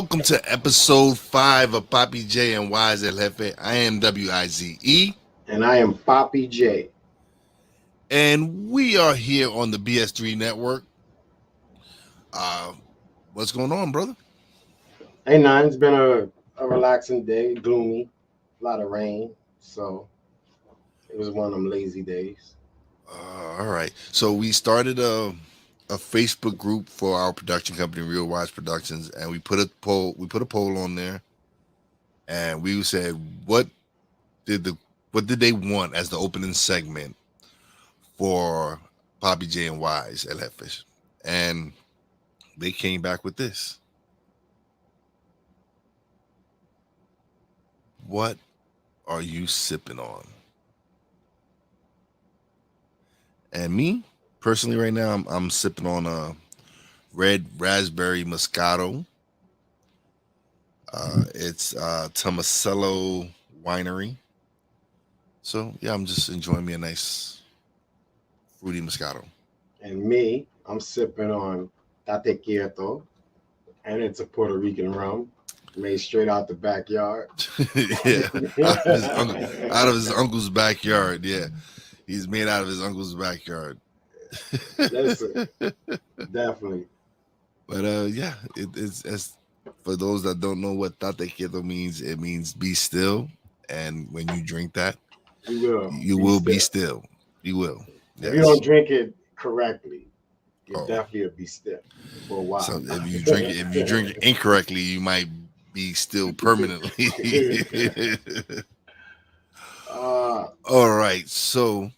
welcome to episode 5 of Papi Jae Wize El Jefe. I am Wize, And I am Papi Jae. and we are here on the BS3 network. What's going on, brother? Hey, nine. It's been a relaxing day, gloomy, a lot of rain. So it was one of them lazy days. All right. So we started a Facebook group for our production company, Real Wise Productions, and we put a poll. We put a poll on there, and we said, what did they want as the opening segment for Papi Jae Wize El Jefe? And they came back with this. What are you sipping on? And me, personally, right now, I'm sipping on a red raspberry Moscato. It's Tomasello Winery. So, yeah, I'm just enjoying me a nice fruity Moscato. And me, I'm sipping on Tate Quieto, and it's a Puerto Rican rum made straight out the backyard. Yeah, out of his uncle's backyard. Yeah, he's made out of his uncle's backyard. Listen, definitely. But yeah, it's for those that don't know what tate quieto means. It means be still, and when you drink that, you will be still. You will. If you don't drink it correctly, you Oh. definitely will be still for a while. So if you drink it incorrectly, you might be still permanently. All right, so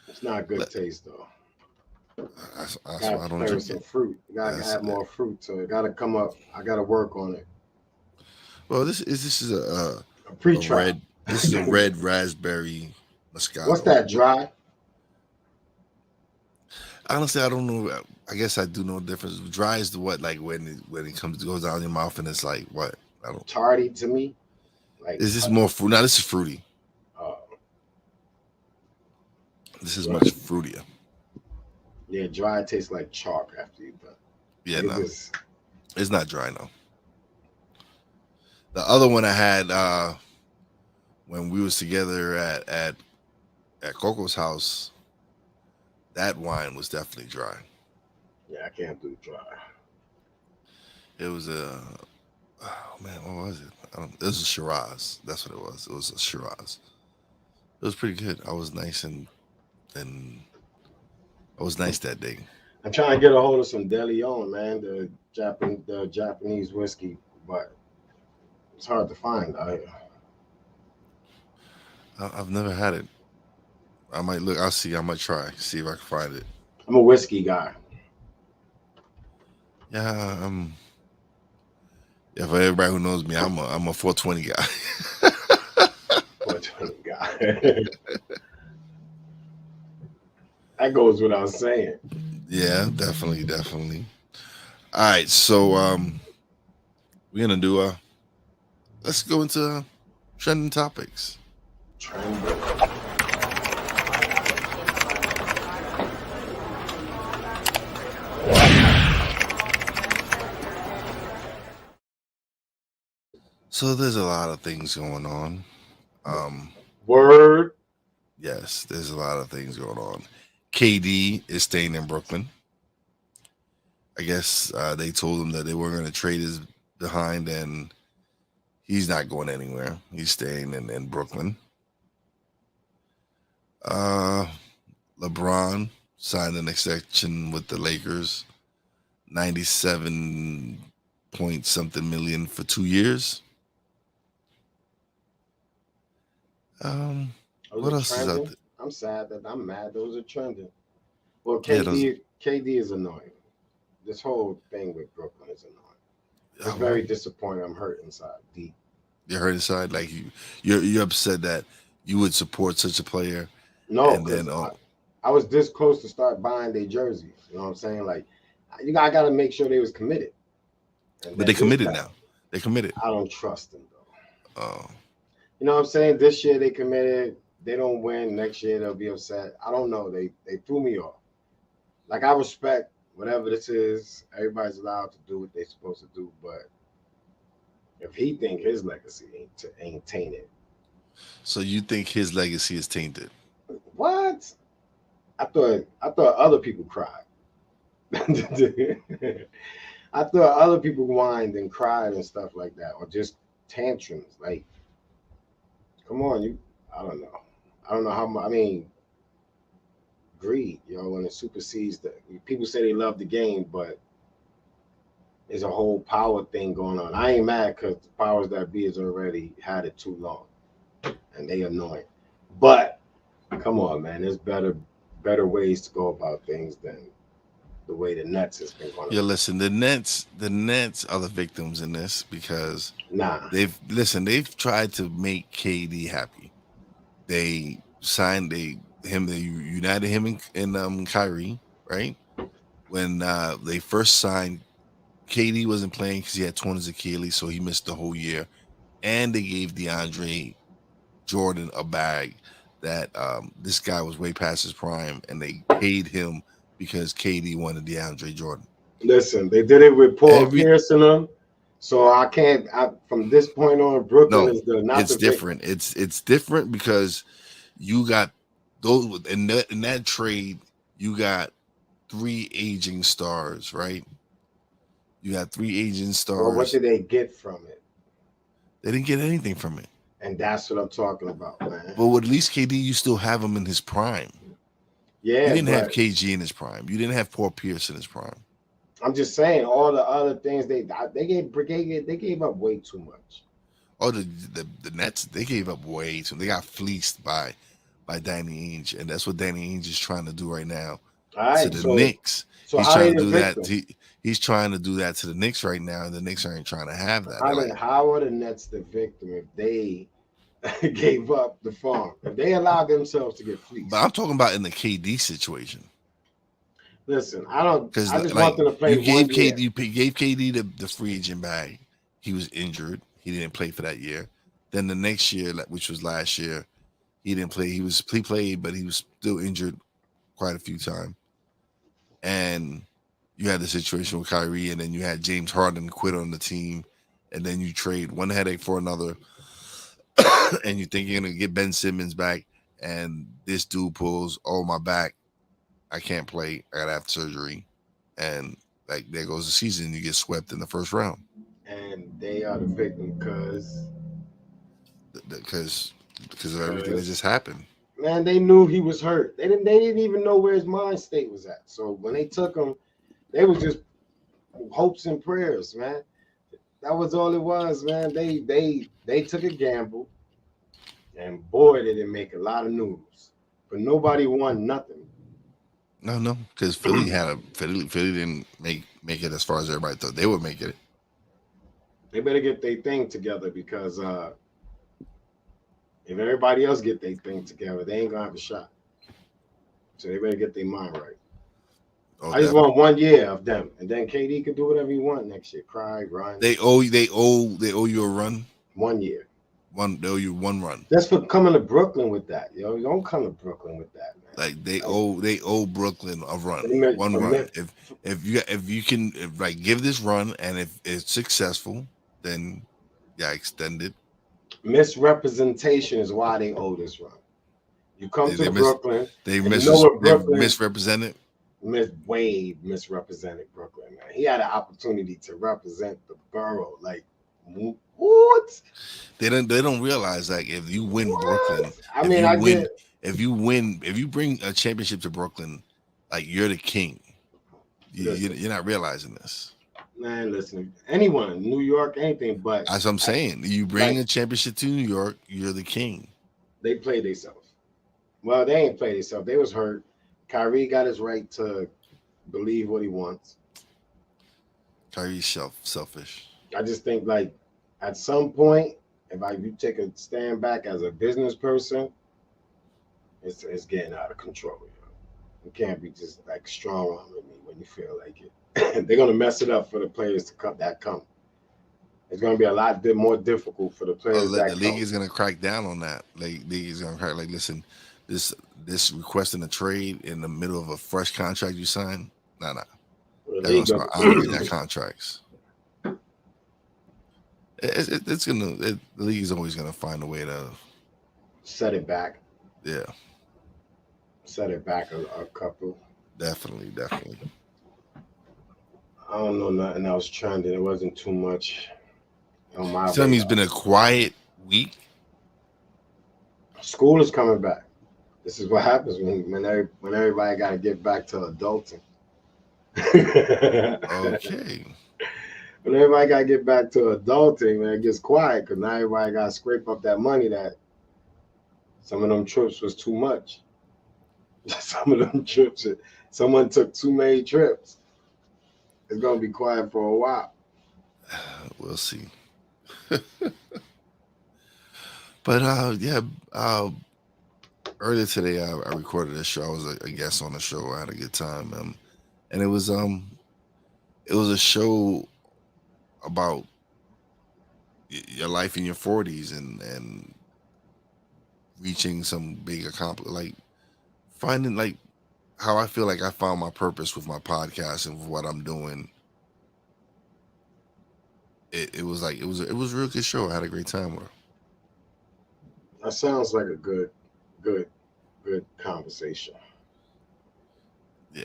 it's not a good taste though. I don't drink some it. fruit. You gotta add more fruit to it. Gotta come up. I gotta work on it. Well, this is a pre-trial. This is a red raspberry Moscato. What's that, dry? Honestly, I don't know. I guess I do know the difference. Dry is the what, like when it goes down your mouth and it's like what? I don't. Tardy to me. Like, is this more fruit? No, this is fruity. This is much fruitier. Yeah, dry tastes like chalk after you done. Yeah, no, it's not dry. No. The other one I had when we was together at Coco's house, that wine was definitely dry. Yeah, I can't do dry. It was oh man, what was it? It was a Shiraz. That's what it was. It was a Shiraz. It was pretty good. I was nice and I was nice that day. I'm trying to get a hold of some De Leon, man, the Japanese whiskey, but it's hard to find. I've never had it. I might look. I'll see. I might try. See if I can find it. I'm a whiskey guy. Yeah, yeah, for everybody who knows me, I'm a 420 guy. 420 guy. That goes without saying. Yeah, definitely. All right, so we're gonna do let's go into trending topics. So there's a lot of things going on. Word. Yes, there's a lot of things going on. KD is staying in Brooklyn. I guess they told him that they weren't going to trade his behind, and he's not going anywhere. He's staying in Brooklyn. LeBron signed an extension with the Lakers, 97 point something million for 2 years. What else is out there? I'm sad that I'm mad. Those are trending. Well, KD is annoying. This whole thing with Brooklyn is annoying. It's very disappointing. I'm hurt inside, deep. You're hurt inside, like you're upset that you would support such a player. No, and then I was this close to start buying their jerseys. You know what I'm saying? Like, I got to make sure they was committed. But they committed now. They committed. I don't trust them though. Oh. You know what I'm saying? This year they committed. They don't win. Next year they'll be upset. I don't know. They threw me off. Like, I respect whatever this is. Everybody's allowed to do what they're supposed to do, but If he think his legacy ain't tainted, So you think his legacy is tainted? what? I thought other people cried. I thought other people whined and cried and stuff like that, or just tantrums. Like, come on, you. I don't know. I don't know how much. I mean, greed, when it supersedes the. People say they love the game, but there's a whole power thing going on. I ain't mad because the powers that be has already had it too long, and they annoying. But come on, man, there's better ways to go about things than the way the Nets has been going. Yeah, listen, the Nets are the victims in this because they've tried to make KD happy. They signed they united him and Kyrie, right? When they first signed, KD wasn't playing because he had torn his Achilles, so he missed the whole year. And they gave DeAndre Jordan a bag that this guy was way past his prime, and they paid him because KD wanted DeAndre Jordan. Listen, they did it with Paul Pierce and them. So I can't. From this point on, Brooklyn is not. It's different. It's different because you got those in that trade. You got 3 aging stars, right? You got 3 aging stars. Well, what did they get from it? They didn't get anything from it. And that's what I'm talking about, man. But with at least KD, you still have him in his prime. Yeah, you didn't have KG in his prime. You didn't have Paul Pierce in his prime. I'm just saying, all the other things they gave up way too much. Oh, the Nets, they gave up way too. They got fleeced by Danny Ainge, and that's what Danny Ainge is trying to do right now to the Knicks. So he's trying to do that. He's trying to do that to the Knicks right now, and the Knicks aren't trying to have that. How are the Nets the victim if they gave up the farm? If they allowed themselves to get fleeced? But I'm talking about in the KD situation. Listen, I just want them to play. You gave KD the free agent bag. He was injured. He didn't play for that year. Then the next year, which was last year, he didn't play. He played, but he was still injured quite a few times. And you had the situation with Kyrie, and then you had James Harden quit on the team, and then you trade one headache for another, and you think you're gonna get Ben Simmons back, and this dude pulls, oh, my back, I can't play, I gotta have surgery, and like there goes the season. You get swept in the first round, and they are the victim because of everything that just happened. Man, they knew he was hurt. They didn't even know where his mind state was at. So when they took him, they was just hopes and prayers, man. That was all it was, man. They took a gamble, and boy, did it make a lot of news. But nobody won nothing. No, because Philly didn't make it as far as everybody thought they would make it. They better get their thing together because if everybody else get their thing together, they ain't gonna have a shot. So they better get their mind right. Oh, I just want 1 year of them, and then KD can do whatever he want next year. Cry, run. They owe you a run. 1 year. They owe you one run. That's for coming to Brooklyn with that, You don't come to Brooklyn with that, man. Like they owe Brooklyn a run, one run. If you can give this run, and if it's successful, then extend it. Misrepresentation is why they owe this run. You come to Brooklyn. They misrepresented. Wade misrepresented Brooklyn, man. He had an opportunity to represent the borough. Like, what? They don't realize if you win Brooklyn, if you bring a championship to Brooklyn, you're the king. You're not realizing this. Man, listen, anyone, New York, anything, but as I'm saying, you bring a championship to New York, you're the king. They played themselves. Well, they ain't played themselves. They was hurt. Kyrie got his right to believe what he wants. Kyrie's selfish. I just think at some point, if you take a stand back as a business person, it's getting out of control. You can't be just strong on me when you feel like it. They're gonna mess it up for the players to come. It's gonna be a lot more difficult for the players. The league is gonna crack down on that. The league is gonna crack. Listen, this requesting a trade in the middle of a fresh contract you sign. Nah. They're gonna start honoring that contracts. The league is always gonna find a way to set it back. Yeah, Set it back a couple. definitely. I don't know nothing else trending. It wasn't too much on my Tell me, it's radar. been a quiet week. School is coming back. This is what happens when everybody got to get back to adulting. Okay. When everybody got to get back to adulting, man, it gets quiet because now everybody got to scrape up that money that some of them trips was too much. Some of them trips, someone took too many trips. It's going to be quiet for a while. We'll see. But earlier today I recorded a show. I was a guest on the show. I had a good time. And it was a show about your life in your 40s and reaching some big accomplishment, like finding like how I feel like I found my purpose with my podcast and what I'm doing. It was a real good show. I had a great time with her. That sounds like a good conversation. Yeah.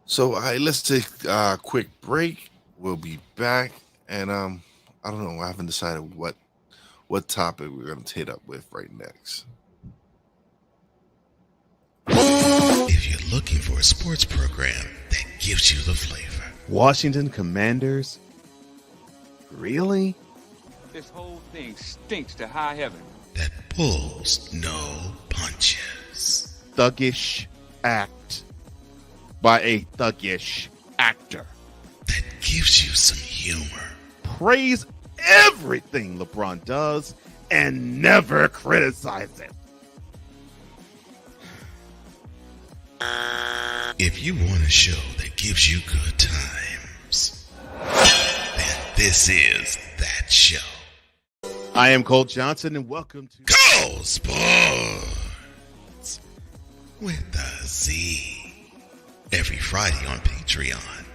So let's take a quick break. We'll be back, and I don't know. I haven't decided what topic we're gonna hit up with right next. If you're looking for a sports program that gives you the flavor, Washington Commanders? Really? This whole thing stinks to high heaven. that pulls no punches, Thuggish act by a thuggish actor. that gives you some humor, Praise everything LeBron does and never criticize it. if you want a show that gives you good times, then this is that show. I am Cole Johnson, and welcome to Go Sports with a Z. Every Friday on Patreon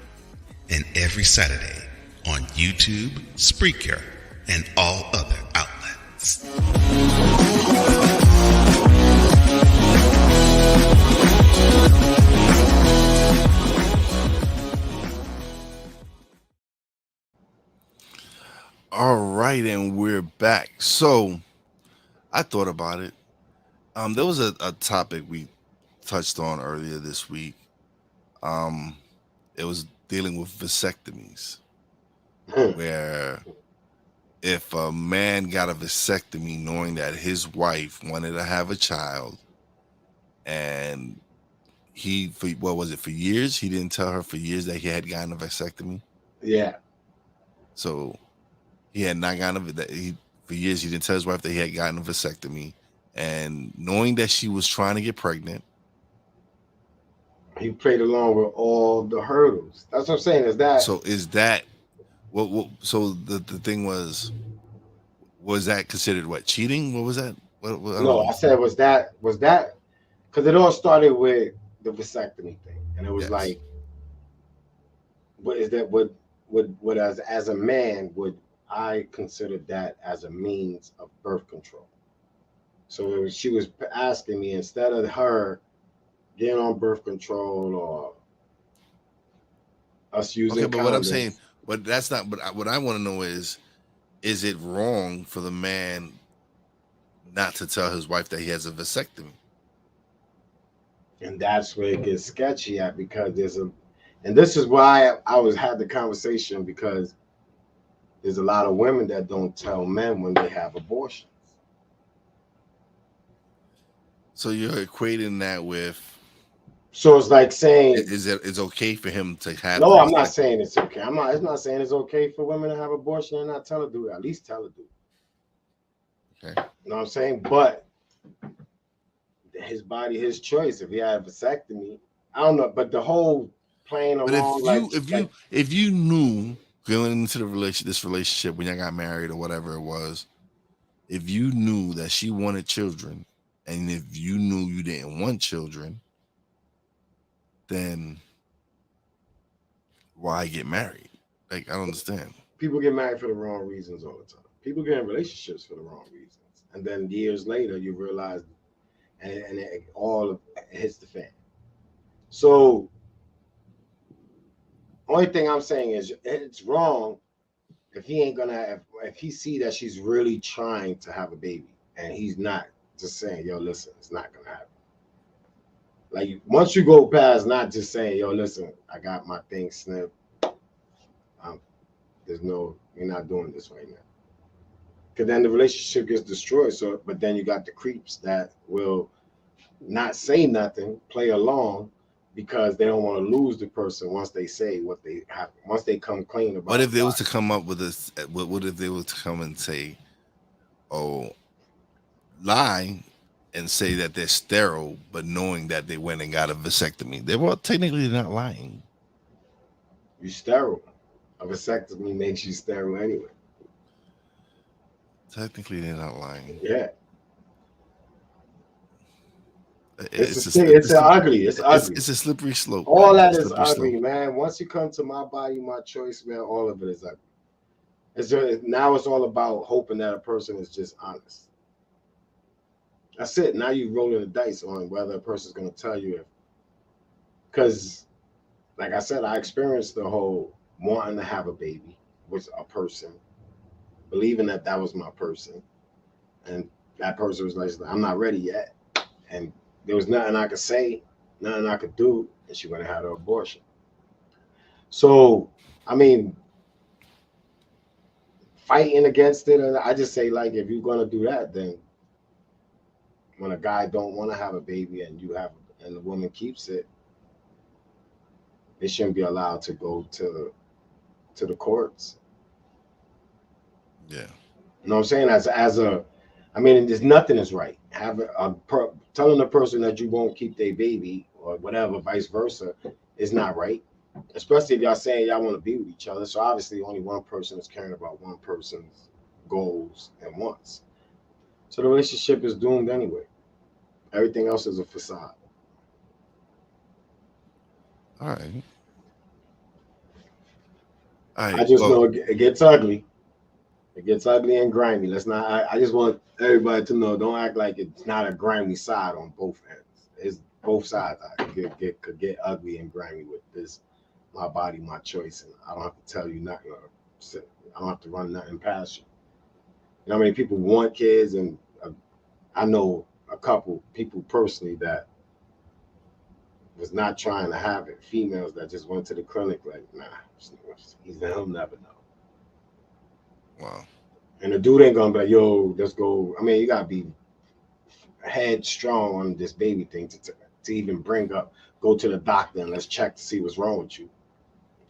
and every Saturday on YouTube, Spreaker, and all other outlets. All right, and we're back. So I thought about it. There was a topic we touched on earlier this week. It was dealing with vasectomies, where if a man got a vasectomy knowing that his wife wanted to have a child, and for years, he didn't tell her for years that he had gotten a vasectomy. Yeah. So he had not gotten for years. He didn't tell his wife that he had gotten a vasectomy, and knowing that she was trying to get pregnant, He played along with all the hurdles. That's what I'm saying. Is that so is that what? So the thing was that considered what, cheating? What was that? I don't no? know. I said was that because it all started with the vasectomy thing, and it was Yes. like, what is that? What as a man would I consider that as a means of birth control? So she was asking me, instead of her getting on birth control or us using Okay, but what I'm condoms. saying, but that's not. But what I want to know is it wrong for the man not to tell his wife that he has a vasectomy? And that's where it gets sketchy at, because and this is why I had the conversation, because there's a lot of women that don't tell men when they have abortions. So you're equating that with So it's like saying, it's okay for him to have? no, the I'm not vasectomy? saying it's okay. It's not saying it's okay for women to have abortion and not tell her to do it. At least tell her to do it. Okay. You know what I'm saying? But his body, his choice. If he had a vasectomy, I don't know. But the whole playing But along, if you knew going into this relationship when y'all got married or whatever it was, if you knew that she wanted children, and if you knew you didn't want children, then why get married? Like, I don't understand. People get married for the wrong reasons all the time. People get in relationships for the wrong reasons. And then years later, you realize, and it all hits the fan. So, only thing I'm saying is it's wrong if he ain't gonna, if he see that she's really trying to have a baby and he's not just saying, yo, listen, it's not gonna happen. Like, once you go past not just saying, yo, listen, I got my thing snipped. There's no, you're not doing this right now. Because then the relationship gets destroyed. So, but then you got the creeps that will not say nothing, play along, because they don't want to lose the person once they say what they have, once they come clean about. What if they was to come up with this? What if they was to come and say, oh, lie and say that they're sterile, but knowing that they went and got a vasectomy? They were technically not lying. You sterile. A vasectomy makes you sterile anyway. Technically, they're not lying. Yeah. It's ugly. It's ugly. It's a slippery slope. All man. that is ugly, man. Once you come to my body, my choice, man, all of it is ugly. Now it's all about hoping that a person is just honest. That's it. Now you're rolling the dice on whether a person's going to tell you if. Because, like I said, I experienced the whole wanting to have a baby with a person, believing that that was my person. And that person was like, I'm not ready yet. And there was nothing I could say, nothing I could do, and she went and had her abortion. So, I mean, fighting against it, and I just say, like, if you're gonna do that, then when a guy don't want to have a baby and you have, and the woman keeps it, they shouldn't be allowed to go to the courts. Yeah. You know what I'm saying? I mean, there's nothing is right. Telling a person that you won't keep their baby or whatever, vice versa, is not right. Especially if y'all saying y'all want to be with each other. So obviously only one person is caring about one person's goals and wants. So the relationship is doomed anyway. Everything else is a facade. All right. I just know it gets ugly. It gets ugly and grimy. I just want everybody to know, don't act like it's not a grimy side on both ends. It's both sides could get ugly and grimy with this, my body, my choice. And I don't have to tell you nothing. I don't have to run nothing past you. You know how many people want kids? And I know a couple people personally that was not trying to have it. Females that just went to the clinic like, nah, he'll never know. Wow. And the dude ain't gonna be like, yo, let's go. I mean, you gotta be headstrong on this baby thing to even go to the doctor and let's check to see what's wrong with you.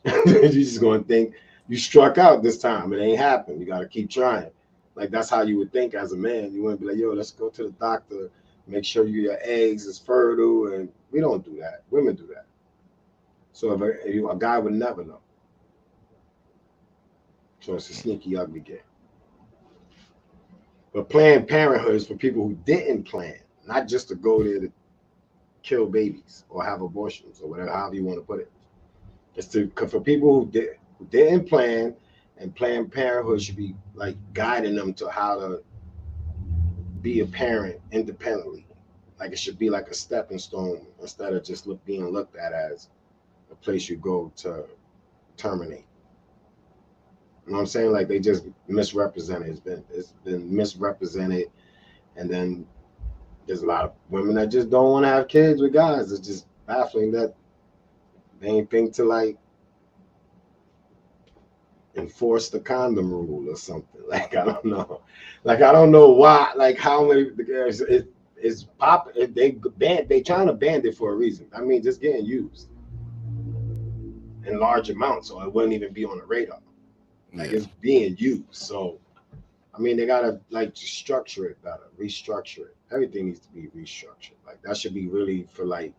You're just gonna think you struck out this time. It ain't happened. You gotta keep trying. Like, that's how you would think as a man. You wouldn't be like, yo, let's go to the doctor, make sure your eggs is fertile. And we don't do that. Women do that. So if a guy would never know. So it's a sneaky, ugly game. But Planned Parenthood is for people who didn't plan, not just to go there to kill babies or have abortions or whatever, however you want to put it. It's for people who didn't plan, and Planned Parenthood should be like guiding them to how to be a parent independently. Like, it should be like a stepping stone instead of just being looked at as a place you go to terminate. You know what I'm saying? Like, they just misrepresented. It's been misrepresented, and then there's a lot of women that just don't want to have kids with guys. It's just baffling that they ain't think to like enforce the condom rule or something. Like, I don't know. Like, I don't know why. Like, how many it's pop. They trying to ban it for a reason. I mean, just getting used in large amounts, so it wouldn't even be on the radar. Like, it's being used. So, I mean, they gotta like just structure it better, restructure it. Everything needs to be restructured. Like, that should be really for like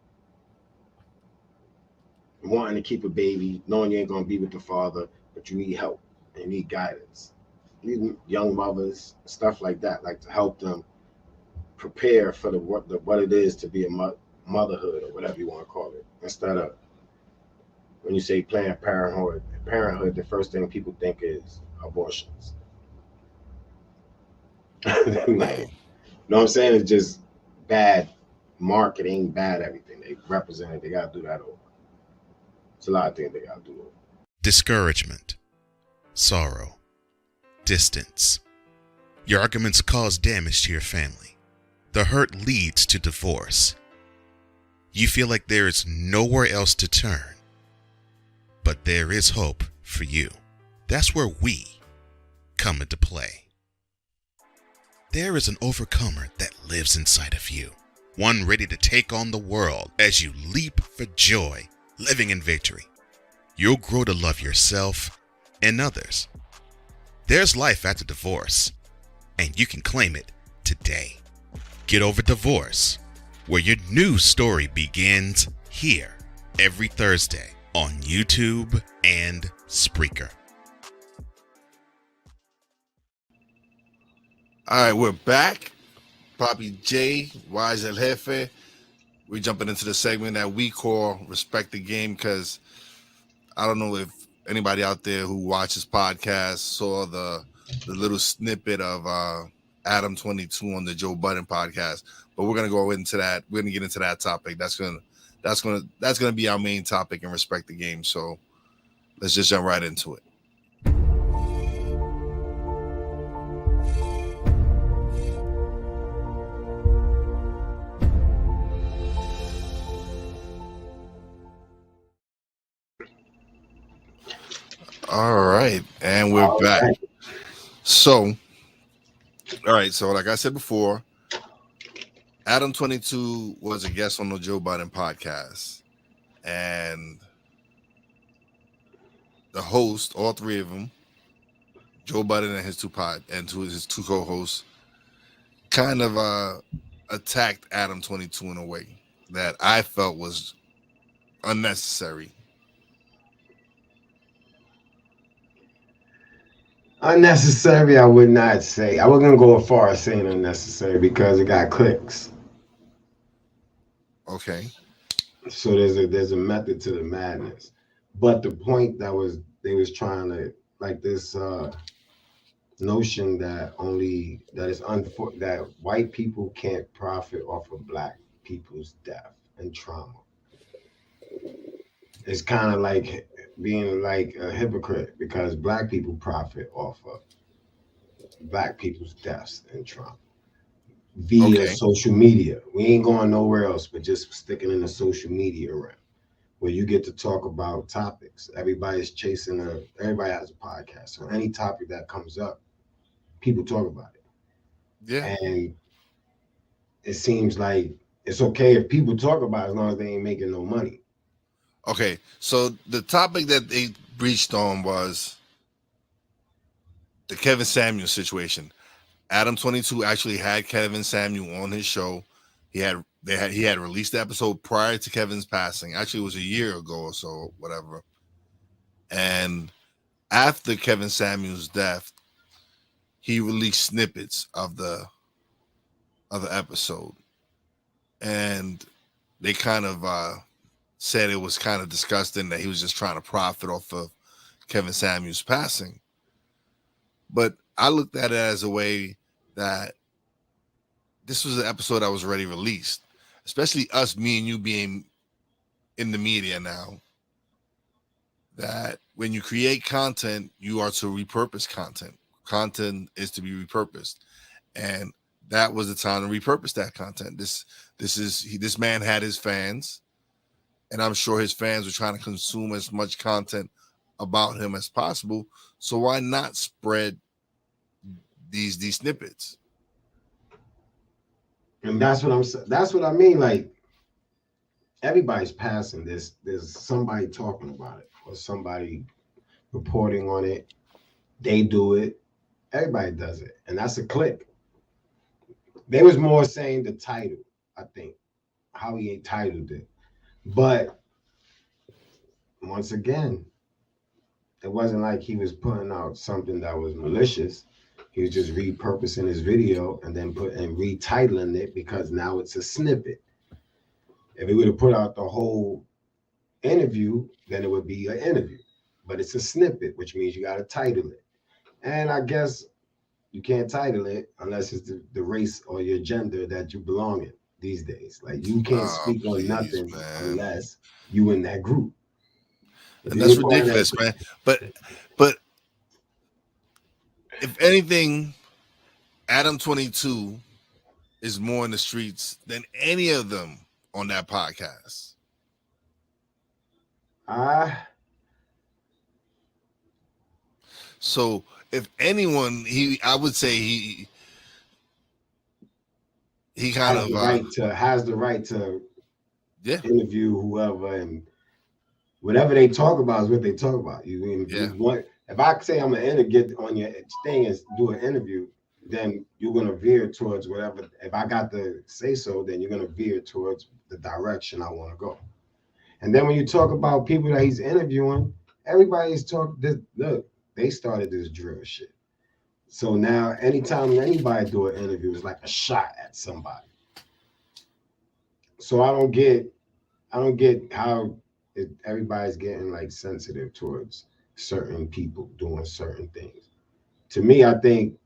wanting to keep a baby, knowing you ain't gonna be with the father, but you need help and you need guidance. You need young mothers, stuff like that, like to help them prepare for what it is to be a motherhood or whatever you want to call it, instead of when you say Planned Parenthood, the first thing people think is abortions. Like, you know what I'm saying? It's just bad marketing, bad everything. They represent it. They got to do that over. It's a lot of things they got to do over. Discouragement, sorrow, distance. Your arguments cause damage to your family. The hurt leads to divorce. You feel like there is nowhere else to turn. But there is hope for you. That's where we come into play. There is an overcomer that lives inside of you. One ready to take on the world as you leap for joy, living in victory. You'll grow to love yourself and others. There's life after divorce, and you can claim it today. Get Over Divorce, where your new story begins here every Thursday on YouTube and Spreaker. All right, we're back. Papi Jae Wize El Jefe. We're jumping into the segment that we call Respect the Game, because I don't know if anybody out there who watches podcasts saw the little snippet of Adam 22 on the Joe Budden podcast, but we're gonna go into that. We're gonna get into that topic. That's gonna be our main topic in Respect the Game. So let's just jump right into it. All right, and we're back. Right. So, all right, so like I said before, Adam 22 was a guest on the Joe Budden podcast, and the host, all three of them, Joe Budden and his two co-hosts, kind of attacked Adam 22 in a way that I felt was unnecessary. Unnecessary, I would not say. I wasn't gonna go as far as saying unnecessary because it got clicks. Okay. So there's a method to the madness. But the point they was trying to, like, this notion that white people can't profit off of black people's death and trauma. It's kind of like being like a hypocrite, because black people profit off of black people's deaths and trauma via social media. We ain't going nowhere else but just sticking in the social media realm, where you get to talk about topics. Everybody has a podcast. So any topic that comes up, people talk about it. Yeah. And it seems like it's okay if people talk about it as long as they ain't making no money. Okay, so the topic that they breached on was the Kevin Samuel situation. Adam 22 actually had Kevin Samuel on his show. He had released the episode prior to Kevin's passing. Actually, it was a year ago or so, whatever. And after Kevin Samuel's death, he released snippets of the episode, and they kind of said it was kind of disgusting that he was just trying to profit off of Kevin Samuel's passing. But I looked at it as a way that this was an episode that was already released, especially us, me and you being in the media now, that when you create content, you are to repurpose content. Content is to be repurposed. And that was the time to repurpose that content. This man had his fans, and I'm sure his fans were trying to consume as much content about him as possible. So why not spread these snippets? And that's what I'm saying. That's what I mean. Like, everybody's passing this. There's somebody talking about it or somebody reporting on it. They do it. Everybody does it. And that's a click. They was more saying the title, I think, how he entitled it. But once again, it wasn't like he was putting out something that was malicious. He was just repurposing his video and then retitling it because now it's a snippet. If he would have put out the whole interview, then it would be an interview. But it's a snippet, which means you got to title it. And I guess you can't title it unless it's the race or your gender that you belong in these days. Like you can't speak on nothing unless you in that group. And that's ridiculous, man. But if anything, Adam 22 is more in the streets than any of them on that podcast. So if anyone, I would say he kind of has the right to interview whoever, and whatever they talk about is what they talk about. If I say I'm gonna get on your thing and do an interview, then you're gonna veer towards whatever. If I got to say so, then you're gonna veer towards the direction I want to go. And then when you talk about people that he's interviewing, everybody's talking. Look, they started this drill shit. So now, anytime anybody do an interview, it's like a shot at somebody. So I don't get how everybody's getting like sensitive towards certain people doing certain things. To me, I think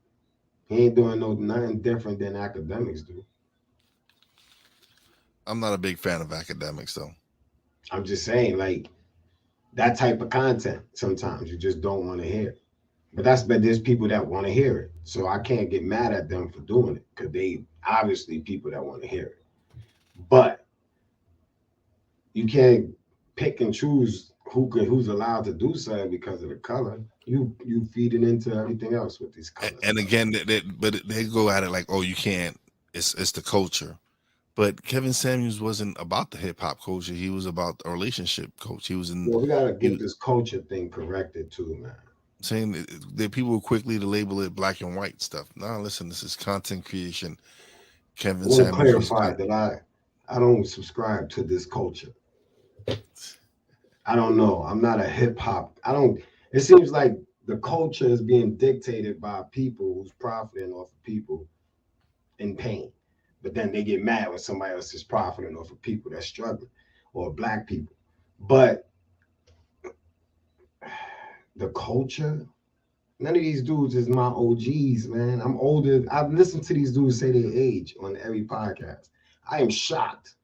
he ain't doing nothing different than academics do. I'm not a big fan of academics, though. I'm just saying, like, that type of content, sometimes you just don't want to hear. But there's people that want to hear it. So I can't get mad at them for doing it, because they obviously people that want to hear it. But you can't pick and choose who's allowed to do something because of the color. You feed it into everything else with these colors. And again, but they go at it like, oh, you can't. It's the culture. But Kevin Samuels wasn't about the hip hop culture. He was about a relationship coach. He was in. Well, we gotta get this culture thing corrected too, man. Saying that people were quickly to label it black and white stuff. No, listen, this is content creation. Kevin Samuels. I want to clarify that I don't subscribe to this culture. I don't know. I'm not a hip hop. It seems like the culture is being dictated by people who's profiting off of people in pain. But then they get mad when somebody else is profiting off of people that's struggling, or black people. But the culture, none of these dudes is my OGs, man. I'm older. I've listened to these dudes say their age on every podcast. I am shocked.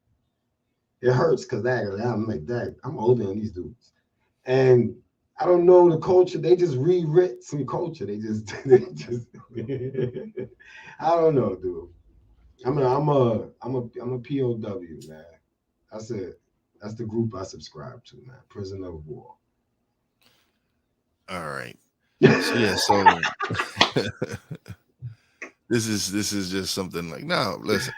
It hurts because I'm like that. I'm older than these dudes. And I don't know the culture. They just rewrit some culture. They just I don't know, dude. I'm a POW, man. That's it. That's the group I subscribe to, man. Prisoner of war. All right. So this is just something like, no, listen.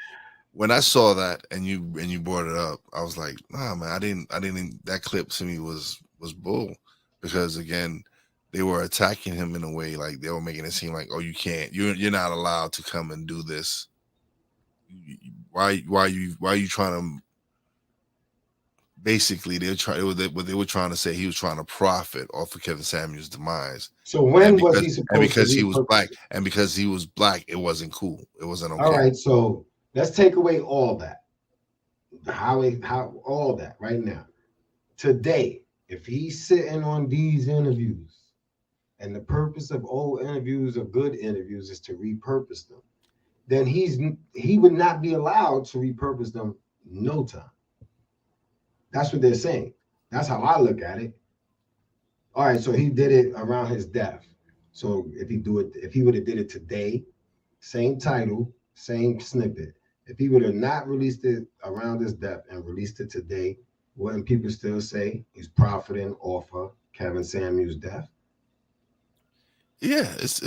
When I saw that and you brought it up, I was like, nah, man, I didn't that clip to me was bull, because again, they were attacking him in a way like they were making it seem like, oh, you can't, you're not allowed to come and do this. Why are you trying to? Basically, what they were trying to say, he was trying to profit off of Kevin Samuels' demise. So when was he supposed to? And because he was black, and because he was black, it wasn't cool. It wasn't okay. All right, so let's take away all that. How all that right now. Today, if he's sitting on these interviews, and the purpose of old interviews or good interviews is to repurpose them, then he would not be allowed to repurpose them no time. That's what they're saying. That's how I look at it. All right, so he did it around his death. So if he would have did it today, same title, same snippet. If he would have not released it around his death and released it today, wouldn't people still say he's profiting off of Kevin Samuels' death? Yeah, it's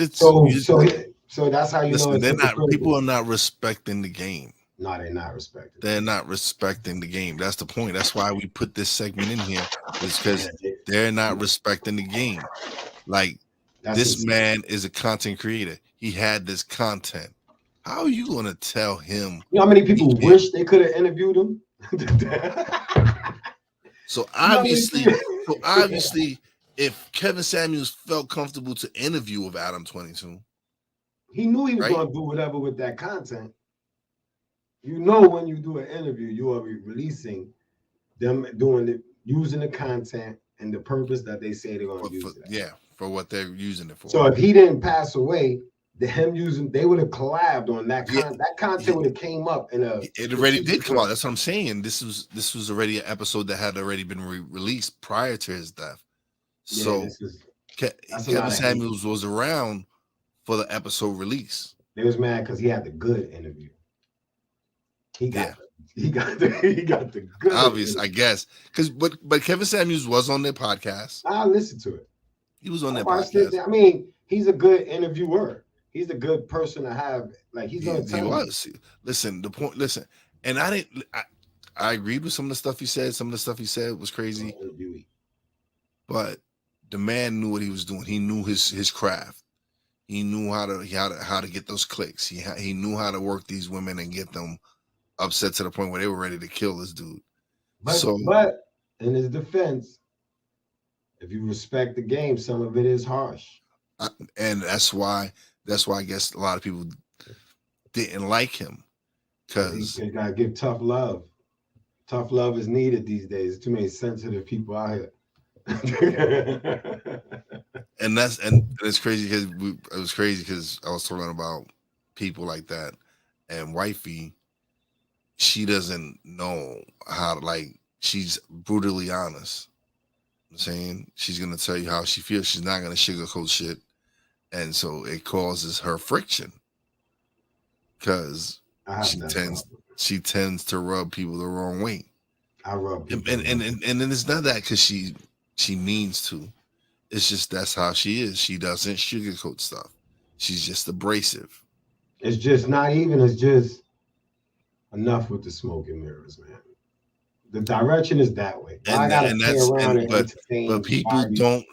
so that's how you know. People are not respecting the game. No, they're not respecting. They're not respecting the game. That's the point. That's why we put this segment in here, is because they're not respecting the game. Like, this man is a content creator. He had this content. How are you going to tell him? You know how many people wish they could have interviewed him? So obviously, if Kevin Samuels felt comfortable to interview with Adam 22, he knew he was going to do whatever with that content. You know, when you do an interview, you are releasing them doing it, using the content and the purpose that they say they're going to use it. Yeah, for what they're using it for. So if he didn't pass away, they would have collabed on that. That content would have came up in a. It already did come out. That's what I'm saying. This was already an episode that had already been released prior to his death. So Kevin Samuels was around for the episode release. They was mad because he had the good interview. He got the good. Obvious, I guess. But Kevin Samuels was on their podcast. I listened to it. He was on their podcast. I mean, he's a good interviewer. He's a good person to have. Like he's gonna tell. He was. Listen, and I agreed with some of the stuff he said. Some of the stuff he said was crazy. But the man knew what he was doing. He knew his craft. He knew how to get those clicks. He knew how to work these women and get them upset to the point where they were ready to kill this dude. But in his defense, if you respect the game, some of it is harsh. And that's why I guess a lot of people didn't like him, because you gotta give tough love. Tough love is needed these days. There's too many sensitive people out here. and it's crazy because I was talking about people like that, and wifey, she doesn't know how to, like, she's brutally honest. I'm saying she's gonna tell you how she feels. She's not gonna sugarcoat shit, and so it causes her friction because she tends to rub people the wrong way. I rub people, and then it's not that because she means to. It's just that's how she is. She doesn't sugarcoat stuff. She's just abrasive. It's just not even. It's just enough with the smoke and mirrors, man. The direction is that way. But people don't.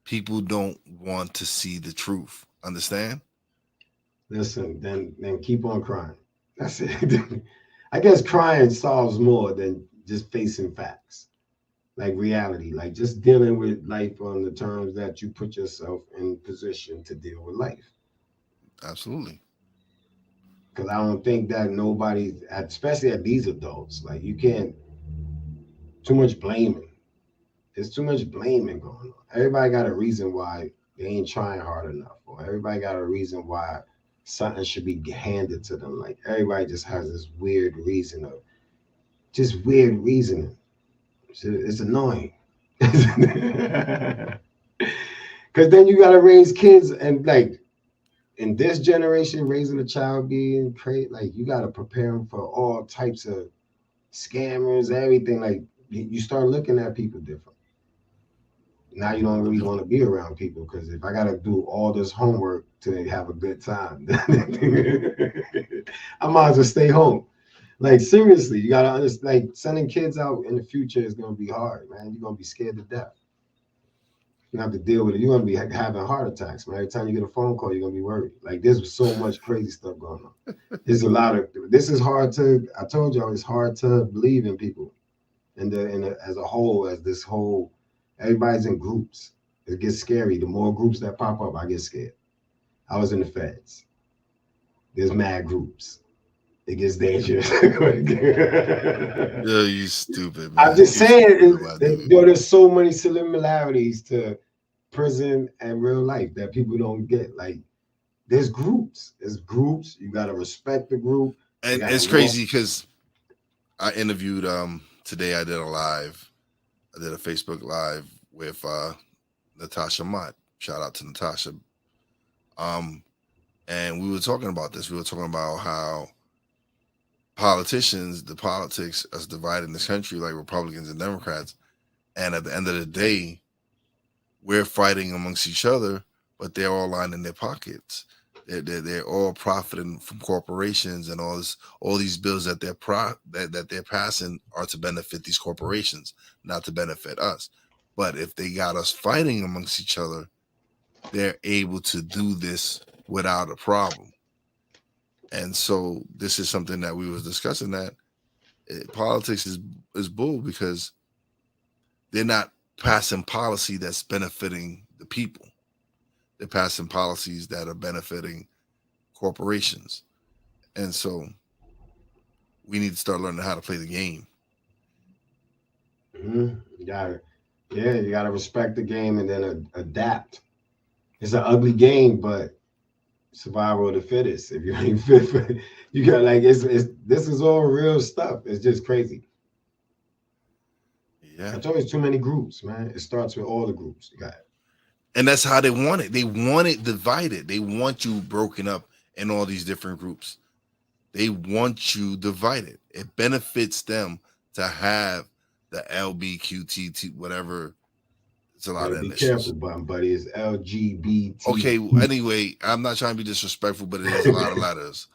People don't want to see the truth. Understand? Listen, then keep on crying. That's it. I guess crying solves more than just facing facts, like reality, like just dealing with life on the terms that you put yourself in position to deal with life. Absolutely. Because I don't think that nobody, especially at these adults, like you can't, too much blaming. There's too much blaming going on. Everybody got a reason why they ain't trying hard enough, or everybody got a reason why something should be handed to them. Like everybody just has this weird reason of just weird reasoning. It's annoying. Because then you got to raise kids, and like in this generation, raising a child being crazy, like you got to prepare them for all types of scammers, everything. Like you start looking at people different. Now you don't really want to be around people, because if I got to do all this homework to have a good time, I might as well stay home. Like seriously, you got to understand, like sending kids out in the future is going to be hard, man. You're going to be scared to death. You have to deal with it. You're going to be having heart attacks, man. Every time you get a phone call, you're going to be worried. Like there's so much crazy stuff going on. This is hard to, I told y'all, it's hard to believe in people. And as a whole, everybody's in groups. It gets scary. The more groups that pop up, I get scared. I was in the feds. There's mad groups. It gets dangerous. Yo, you stupid, man. I'm just saying, there's so many similarities to prison and real life that people don't get. Like, there's groups. You got to respect the group. And it's crazy because I interviewed, today I did a Facebook Live with Natasha Mott. Shout out to Natasha. And we were talking about this. We were talking about how the politics is divided in this country, like Republicans and Democrats. And at the end of the day, we're fighting amongst each other, but they're all lining their pockets. They're all profiting from corporations, and all these bills that they're passing are to benefit these corporations, not to benefit us. But if they got us fighting amongst each other, they're able to do this without a problem. And so this is something that we was discussing, that politics is bull, because they're not passing policy that's benefiting the people. They're passing policies that are benefiting corporations. And so we need to start learning how to play the game. You gotta respect the game and then adapt. It's an ugly game, but survival of the fittest. If you ain't fit for it, you got like it's this is all real stuff. It's just crazy. Yeah. It's always too many groups, man. It starts with all the groups. You got it. And that's how they want it. They want it divided. They want you broken up in all these different groups. They want you divided. It benefits them to have the LBQT, whatever. It's a lot of Be initials. careful, buddy. It's LGBT. Okay, anyway, I'm not trying to be disrespectful, but it is a lot of letters.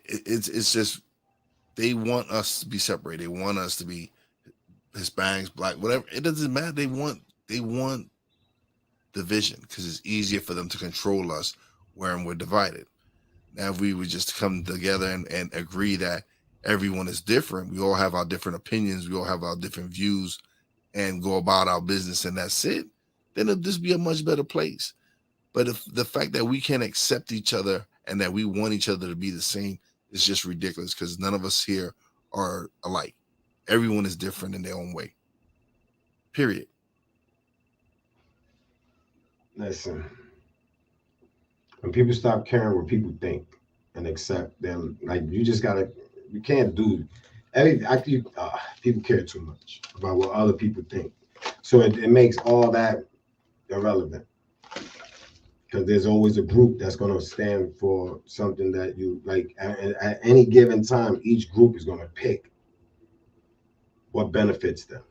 It's just they want us to be separated. They want us to be Hispanics, black, whatever. It doesn't matter. They want division because it's easier for them to control us when we're divided. Now, if we would just come together and agree that everyone is different, we all have our different opinions, we all have our different views, and go about our business, and that's it, then it'll just be a much better place. But if the fact that we can't accept each other and that we want each other to be the same is just ridiculous because none of us here are alike. Everyone is different in their own way. Period. Listen, when people stop caring what people think and accept them, like you can't do people care too much about what other people think. So it makes all that irrelevant. Because there's always a group that's going to stand for something that you like. At any given time, each group is going to pick what benefits them.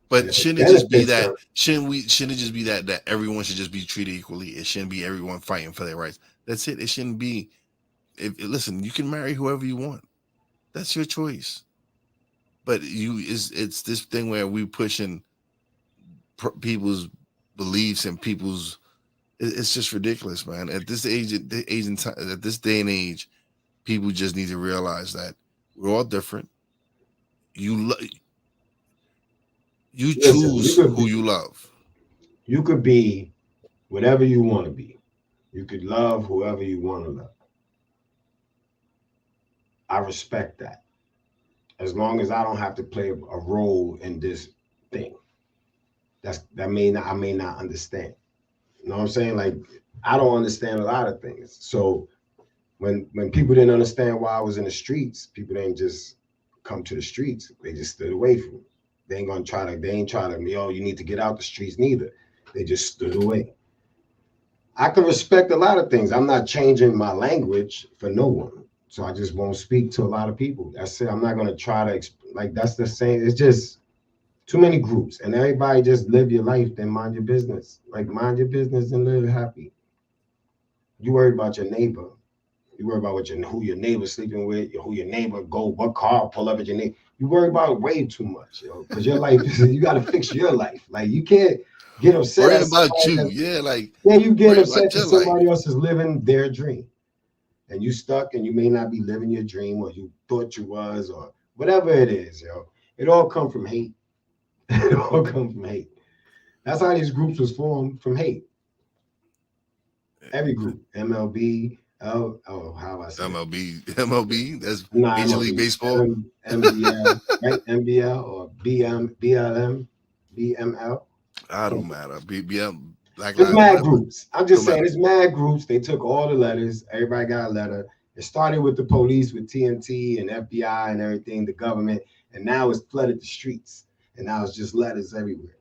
But shouldn't it just be that? Shouldn't it just be that everyone should just be treated equally? It shouldn't be everyone fighting for their rights. That's it. It shouldn't be. Listen, you can marry whoever you want. That's your choice. But it's this thing where we pushing people's beliefs and people's. It's just ridiculous, man. At this age, at this day and age, people just need to realize that we're all different. You choose who you love. You could be whatever you want to be. You could love whoever you want to love. I respect that. As long as I don't have to play a role in this thing. I may not understand. You know what I'm saying? Like, I don't understand a lot of things. So when people didn't understand why I was in the streets, people didn't just come to the streets. They just stood away from it. They ain't try to, you need to get out the streets neither. They just stood away. I can respect a lot of things. I'm not changing my language for no one. So I just won't speak to a lot of people. That's it. I'm not going to try to, that's the same. It's just too many groups. And everybody just live your life, then mind your business. Like, mind your business and live happy. You worry about your neighbor. You worry about who your neighbor's sleeping with, who your neighbor what car pull up at your neighbor. You worry about it way too much, because your life you got to fix your life. Like, you can't get upset. Worry about you, you get upset that somebody else is living their dream, and you stuck, and you may not be living your dream, or you thought you was, or whatever it is, It all come from hate. It all come from hate. That's how these groups was formed, from hate. Every group, MLB. How I say MLB, that's Major League Baseball. MBL, right? MBL or BLM, BML. I don't matter. BBM, Black There's Lives mad Matter. groups. I'm just saying, it's mad groups. They took all the letters. Everybody got a letter. It started with the police, with TNT and FBI and everything, the government, and now it's flooded the streets. And now it's just letters everywhere.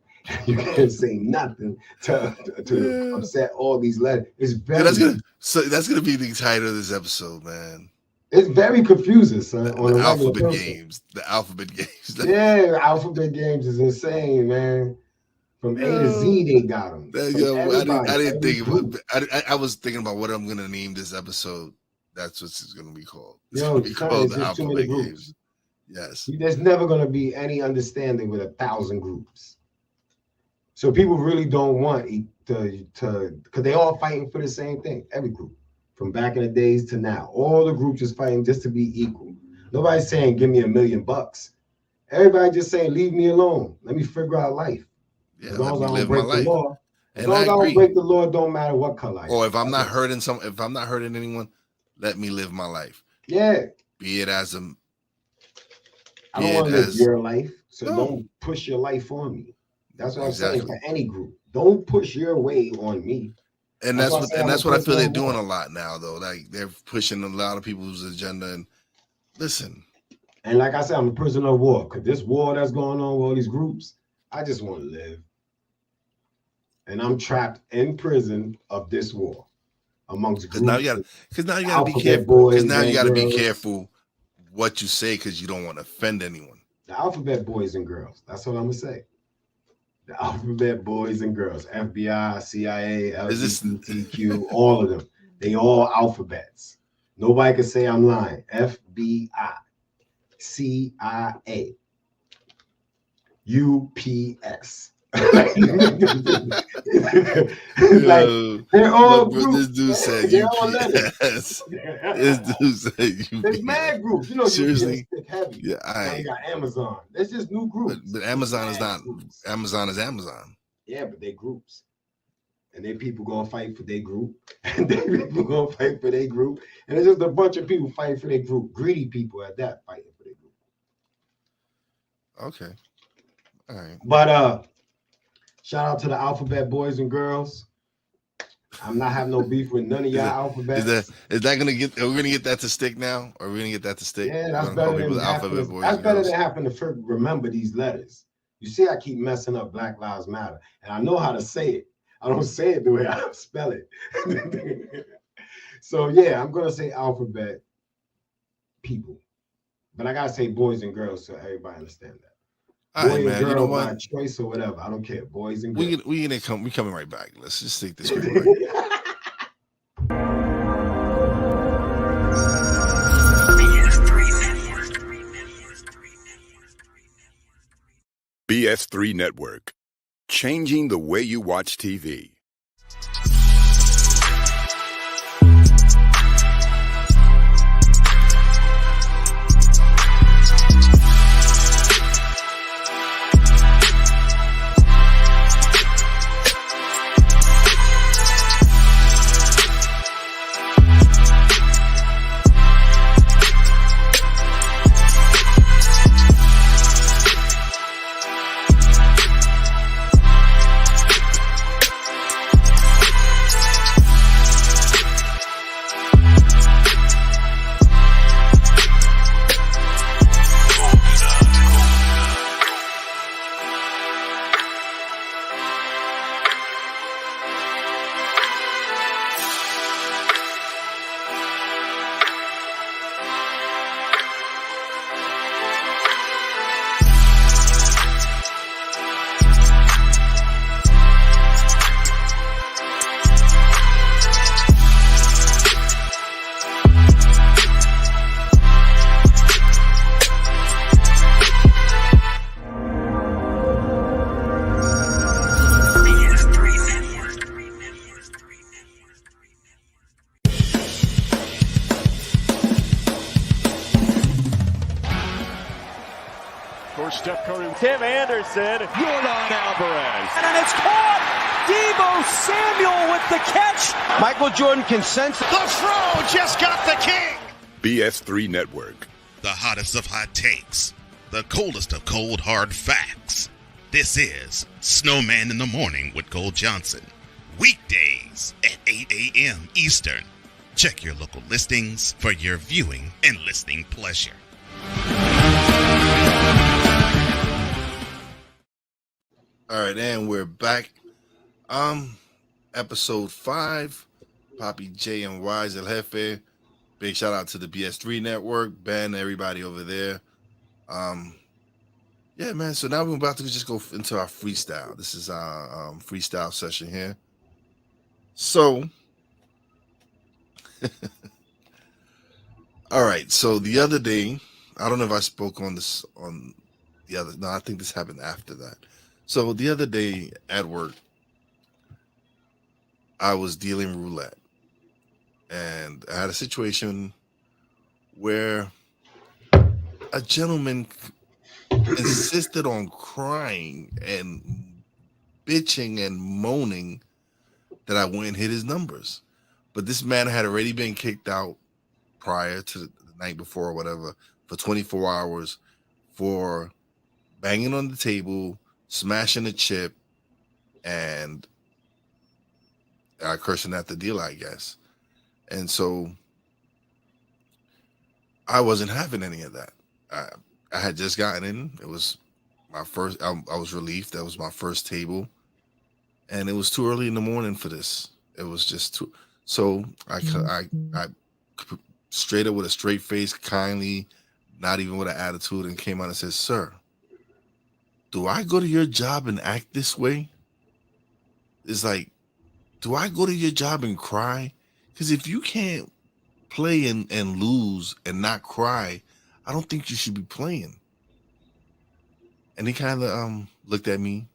You can't say nothing to upset all these letters. It's very that's gonna be the title of this episode, man. It's very confusing, son. The alphabet games. The alphabet games. Yeah, alphabet games is insane, man. From A to Z, they got them. I didn't think about. I was thinking about what I'm gonna name this episode. That's what it's gonna be called. It's gonna be called the alphabet games. Yes. There's never gonna be any understanding with 1,000 groups. So people really don't want to because they all fighting for the same thing. Every group, from back in the days to now, all the groups is fighting just to be equal. Nobody's saying give me $1 million. Everybody just saying leave me alone. Let me figure out life. Yeah, as long as I don't break the law. As long as I don't break the law, it don't matter what color I am. Or if I'm not hurting anyone, let me live my life. Yeah. Be it as a I don't it want to live as your life, so no. don't push your life on me. That's what I'm saying Exactly. for any group. Don't push your way on me. And That's that's why I what say and I'm a that's what I feel prisoner they're of doing war. a lot now, though. Like they're pushing a lot of people's agenda. And listen, And like I said, I'm a prisoner of war because this war that's going on with all these groups, I just want to live. And I'm trapped in prison of this war amongst because now you groups, gotta be alphabet careful. Because boys now you and gotta be girls. careful what you say because you don't want to offend anyone. The alphabet boys and girls. That's what I'm gonna say. The alphabet boys and girls. FBI, CIA, Is this LGBTQ, all of them. They all alphabets. Nobody can say I'm lying. FBI, CIA, UPS. Like, they're all Look, groups. this dude said They're all letters. UPS. This dude said There's UPS. mad groups. You know, Seriously? UPS stick heavy. Yeah, Now you got Amazon. There's just new groups. but Amazon is Mad not. groups. Amazon is Amazon. Yeah, but they groups. And then people gonna fight for their group. And then people gonna fight for their group. And it's just a bunch of people fighting for their group. Greedy people at that fighting for their group. Okay. All right. But shout out to the alphabet boys and girls. I'm not having no beef with none of y'all alphabets. Is that gonna get? Are we gonna get that to stick now? Are we gonna get that to stick? Yeah, that's better than alphabet boys. That's better than having to remember these letters. You see, I keep messing up Black Lives Matter, and I know how to say it. I don't say it the way I spell it. So yeah, I'm gonna say alphabet people, but I gotta say boys and girls so everybody understand that. All right, man. You know what? By choice or whatever. I don't care. Boys and girls. We coming right back. Let's just take this quick break. BS3 Network. Changing the way you watch TV. Steph Curry, Tim Anderson, Jordan Alvarez, and it's caught. Debo Samuel with the catch. Michael Jordan consents. The throw just got the king. BS3 Network. The hottest of hot takes, the coldest of cold hard facts. This is Snowman in the Morning with Cole Johnson. Weekdays at 8 a.m. Eastern. Check your local listings for your viewing and listening pleasure. All right, and we're back. Episode 5, Papi Jae Wize El Jefe. Big shout out to the BS3 Network, Ben, everybody over there. Yeah, man. So now we're about to just go into our freestyle. This is our freestyle session here. So, all right. So the other day, I don't know if I spoke on this on the other. No, I think this happened after that. So the other day at work, I was dealing roulette, and I had a situation where a gentleman insisted on crying and bitching and moaning that I wouldn't hit his numbers. But this man had already been kicked out prior to the night before or whatever for 24 hours for banging on the table, smashing a chip, and cursing at the dealer, I guess. And so I wasn't having any of that. I had just gotten in. It was my first. I was relieved. That was my first table, and it was too early in the morning for this. It was just too. So I straight up with a straight face, kindly, not even with an attitude, and came out and said, "Sir, do I go to your job and act this way?" It's like, do I go to your job and cry? Because if you can't play and lose and not cry, I don't think you should be playing. And he kind of looked at me,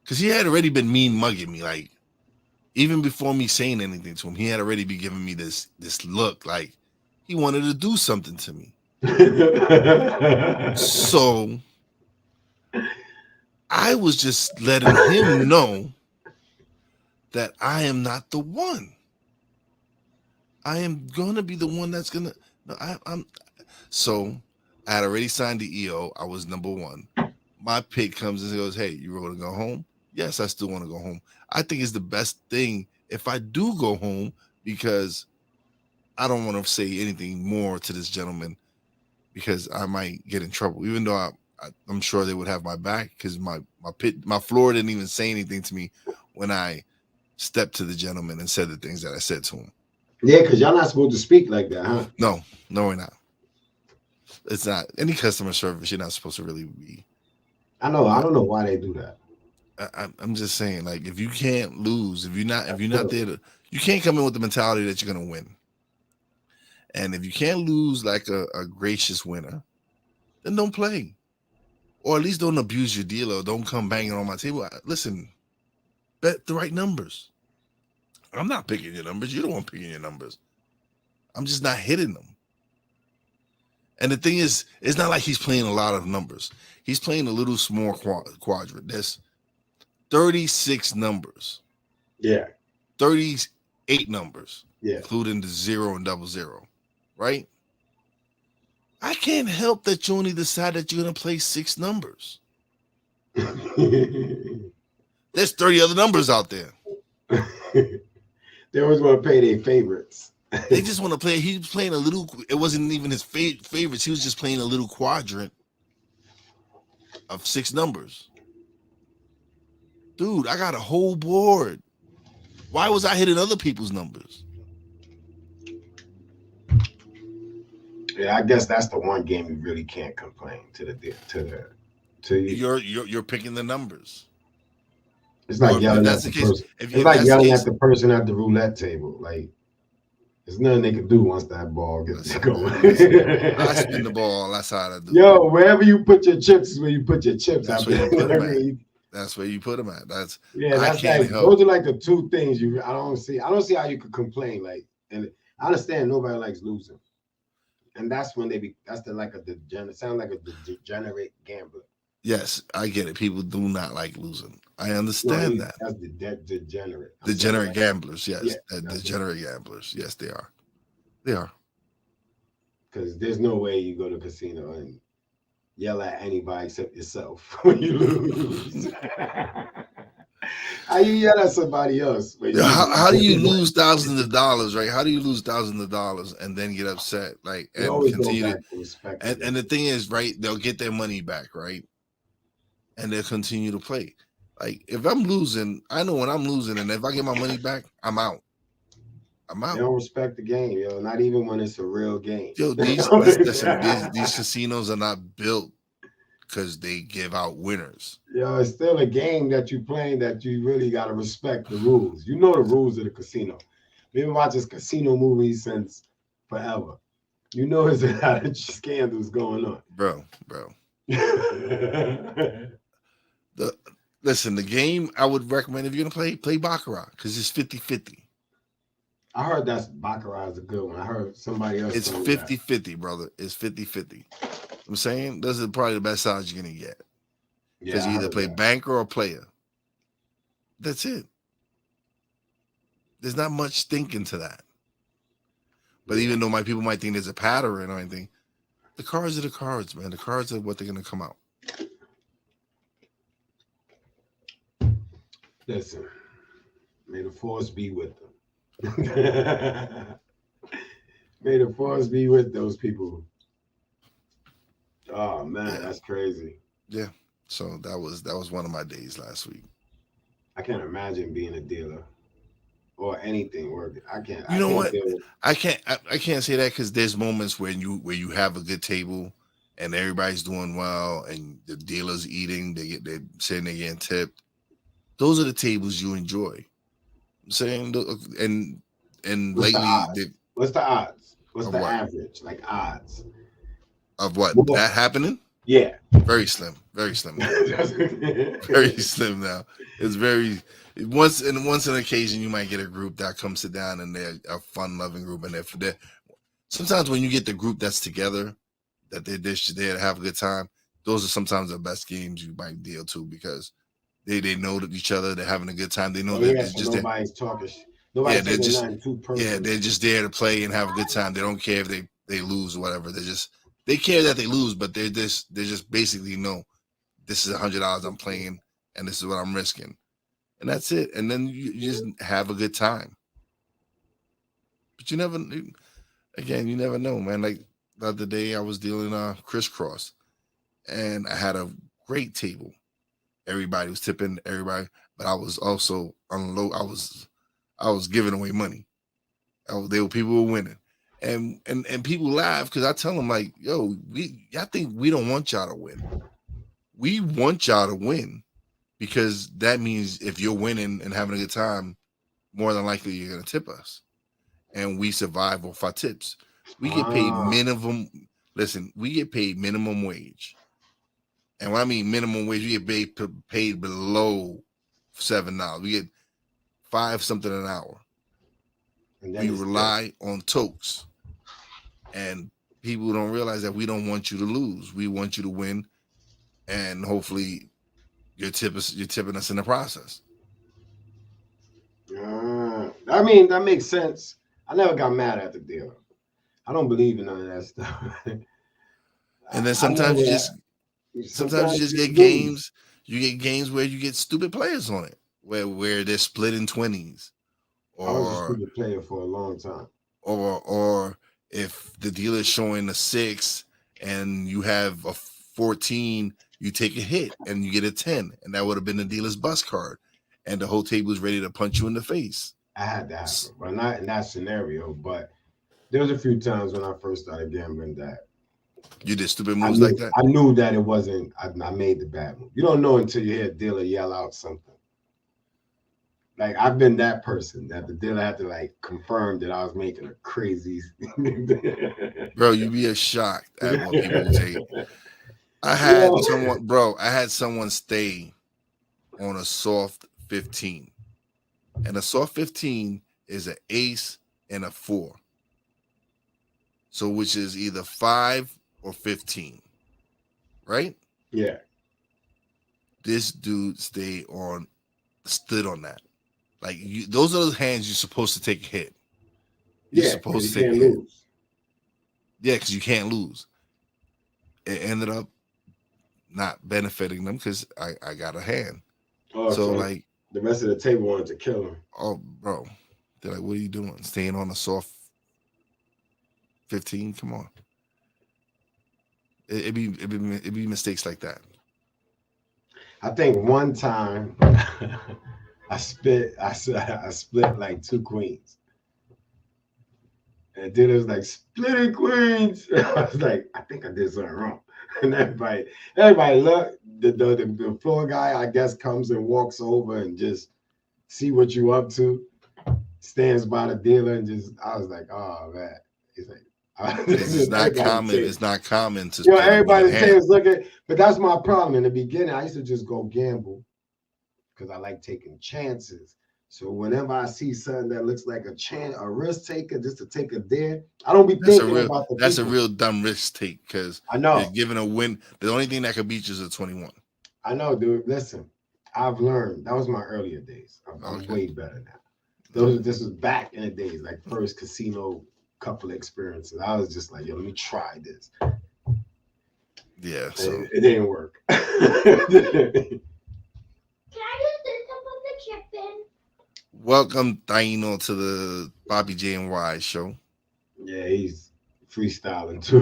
because he had already been mean mugging me. Like, even before me saying anything to him, he had already been giving me this look like he wanted to do something to me. So I was just letting him know that I am not the one. I am gonna be the one that's gonna. No, I'm. So I had already signed the EO. I was number one. My pick comes and goes, "Hey, you want to go home?" Yes, I still want to go home. I think it's the best thing if I do go home, because I don't want to say anything more to this gentleman, because I might get in trouble. Even though I'm sure they would have my back, because my floor didn't even say anything to me when I stepped to the gentleman and said the things that I said to him. Yeah, because y'all not supposed to speak like that, huh? No, we're not. It's not any customer service. You're not supposed to really be. I know. I don't know why they do that. I'm just saying, like, if you can't lose, if you're not there to, you can't come in with the mentality that you're gonna win. And if you can't lose like a gracious winner, then don't play, or at least don't abuse your dealer. Don't come banging on my table. Listen, bet the right numbers. I'm not picking your numbers. You're the one picking your numbers. I'm just not hitting them. And the thing is, it's not like he's playing a lot of numbers. He's playing a little small quadrant. There's 36 numbers. Yeah. 38 numbers. Yeah. Including the 0 and 00. Right? I can't help that you only decide that you're going to play 6 numbers. There's 30 other numbers out there. They always want to pay their favorites. They just want to play. He was playing a little. It wasn't even his favorites. He was just playing a little quadrant of 6 numbers. Dude, I got a whole board. Why was I hitting other people's numbers? Yeah, I guess that's the one game you really can't complain to You're picking the numbers. It's like yelling at the person. It's like yelling at the person at the roulette table. Like, there's nothing they can do once that ball gets going. I spin the ball. That's how I do. Yo, wherever you put your chips is where you put your chips. That's where you put them at. That's where you put them at. That's like, those are like the two things I don't see how you could complain. Like, and I understand nobody likes losing, and that's when sound like a degenerate gambler. Yes, I get it. People do not like losing. I understand that. That's the degenerate. Degenerate gamblers, yes. Yeah, degenerate gamblers. Yes, they are. They are. Because there's no way you go to a casino and yell at anybody except yourself when you lose. How you yell at somebody else? How do you lose thousands of dollars, right? How do you lose thousands of dollars and then get upset? Like, and continue and the thing is, right, they'll get their money back, right? And they'll continue to play. Like, if I'm losing, I know when I'm losing, and if I get my money back, I'm out. They don't respect the game, yo. Not even when it's a real game. Yo, these casinos are not built because they give out winners. Yo, it's still a game that you're playing that you really got to respect the rules. You know the rules of the casino. We've been watching casino movies since forever. You know there's a lot of scandals going on. Bro. Listen, the game I would recommend if you're going to play Baccarat, because it's 50-50. I heard Baccarat is a good one. I heard somebody else. It's 50-50, brother. It's 50-50. I'm saying this is probably the best odds you're going to get. Because you either play banker or player. That's it. There's not much thinking to that. But even though people might think there's a pattern or anything, The cards are the cards, man. The cards are what they're gonna come out. Listen, may the force be with them. May the force be with those people. Oh man, that's crazy. Yeah. So that was one of my days last week. I can't imagine being a dealer or anything working. I can't. You know what? Deal. I can't say that because there's moments where you have a good table and everybody's doing well and the dealer's eating. They're saying they're getting tipped. Those are the tables you enjoy. I'm saying and lately, what's the odds? What's the what? average? Like odds of what that happening? Yeah, very slim, very slim, very slim now. It's very once in an occasion you might get a group that comes sit down and they're a fun-loving group, and they're sometimes when you get the group that's together, that they're there to have a good time. Those are sometimes the best games you might deal to because they know each other. They're having a good time. They know that it's just nobody's talking. Nobody's they're just they're just there to play and have a good time. They don't care if they lose or whatever. They care that they lose, but they just basically know this is $100 I'm playing and this is what I'm risking, and that's it. And then you just have a good time. But you never know, man. Like the other day, I was dealing crisscross, and I had a great table. Everybody was tipping everybody, but I was also unload. I was giving away money. People were winning. And people laugh because I tell them like, yo, I think we don't want y'all to win. We want y'all to win because that means if you're winning and having a good time, more than likely you're gonna tip us. And we survive off our tips. We get paid minimum. Listen, we get paid minimum wage. And when I mean minimum wage, we get paid below $7. We get $5 something an hour. And we rely on tokes. And people don't realize that we don't want you to lose. We want you to win, and hopefully you're tipping us in the process. I mean, that makes sense. I never got mad at the dealer. I don't believe in none of that stuff. And then sometimes you just get games. You get games where you get stupid players on it, where they're split in 20s. I was a stupid player for a long time. Or if the dealer is showing a 6 and you have a 14, you take a hit and you get a 10, and that would have been the dealer's bus card, and the whole table is ready to punch you in the face. I had that happen, but not in that scenario. But there was a few times when I first started gambling that you did stupid moves like that. I knew that it wasn't. I made the bad move. You don't know until you hear a dealer yell out something. Like I've been that person that the dealer had to like confirm that I was making a crazy. Bro, you'd be shocked at what people take. I had someone stay on a soft 15, and a soft 15 is an ace and a 4. So which is either 5 or 15, right? Yeah. This dude stood on that. Like those are the hands you're supposed to take a hit. You're supposed to take a hit. Yeah, because you can't lose. It ended up not benefiting them because I got a hand. Oh, so like the rest of the table wanted to kill him. Oh, bro. They're like, what are you doing? Staying on a soft 15? Come on. It'd be mistakes like that. I think one time I split like 2 queens. And then it was like splitting queens. I was like, I think I did something wrong. And everybody look, the floor guy, I guess, comes and walks over and just see what you up to, stands by the dealer and I was like, oh man. He's like, it's not common. It's not common to. Everybody's saying looking, but that's my problem. In the beginning, I used to just go gamble because I like taking chances. So whenever I see something that looks like a risk taker, just to take a dare, I don't be thinking about the. That's a real dumb risk take because I know giving a win. The only thing that could beat you is a 21. I know, dude. Listen, I've learned. That was my earlier days. I'm way better now. This was back in the days, like first casino couple of experiences. I was just like, yo, let me try this. Yeah, so it didn't work. Can I just sit up on the chippin? welcome Taino to the Papi Jae Wize show. Yeah, he's freestyling too.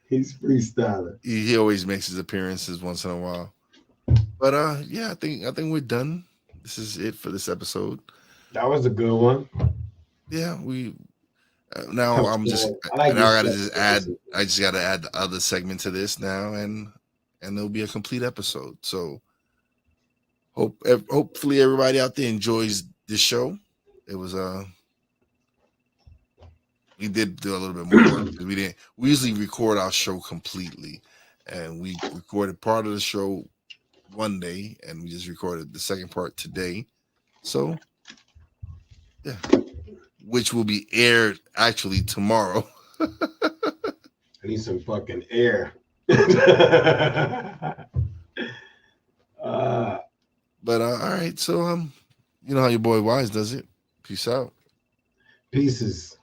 He's freestyling. He always makes his appearances once in a while. But yeah, I think we're done. This is it for this episode. That was a good one. Yeah, we now I'm just I gotta just add. I just gotta add the other segment to this now, and it'll be a complete episode. So hopefully everybody out there enjoys this show. It was we did do a little bit more work because we usually record our show completely, and we recorded part of the show one day, and we just recorded the second part today. So yeah, which will be aired actually tomorrow. I need some fucking air. But all right, so you know how your boy Wise does it. Peace out. Pieces.